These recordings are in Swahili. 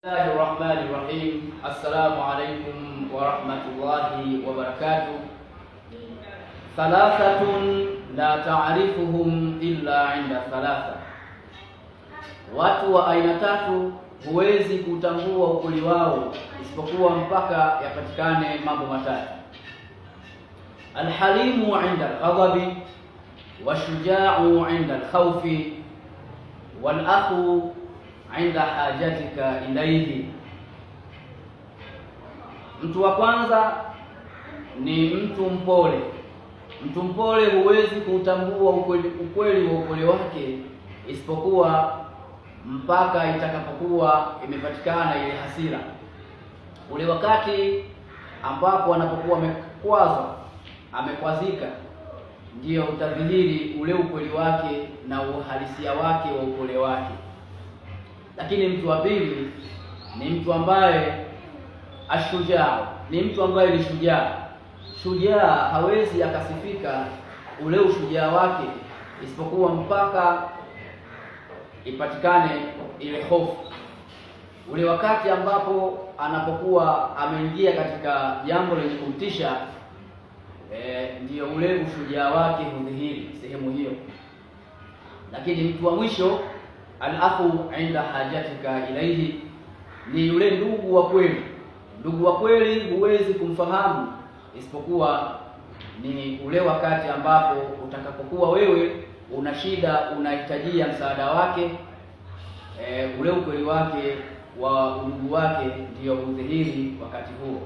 Bismillahirrahmanirrahim. Assalamu alaikum warahmatullahi wabarakatuh. Thalathatun la ta'rifuhum illa 'inda thalatha, watu wa aina tatu huwezi kutambua ukweli wao isipokuwa mpaka yapatikane mambo matatu: alhalimu 'inda alghadabi, washuja'u 'inda alkhawfi, walakhu 'inda hajatika ilaihi. Mtu wa kwanza ni mtu mpole. Mtu mpole huwezi kutambua ukweli wa upole wake isipokuwa mpaka itakapokuwa imepatikana ile hasira, ule wakati ambapo anapokuwa amekwazwa, amekwazika, ndiyo utadhihiri ule ukweli wake na uhalisia wake wa upole wake. Lakini mtu wa pili ni mtu ambaye ashujaa, ni mtu ambaye ni shujaa. Shujaa hawezi akasifika ule ushujaa wake isipokuwa mpaka ipatikane ile hofu, ule wakati ambapo anapokuwa ameingia katika jambo lenye kumtisha, ndiyo ule ushujaa wake hudhihiri sehemu hiyo. Lakini mtu wa mwisho, al-akhu 'inda hajatika ilaihi, ni yule ndugu wa kweli. Ndugu wa kweli huwezi kumfahamu isipokuwa ni ule wakati ambapo utakapokuwa wewe una shida, unahitajia msaada wake, ule ukweli wake wa ndugu wake ndio udhihiri wakati huo.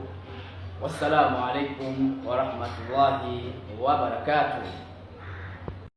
Wassalamu alaikum wa rahmatullahi wa barakatuh.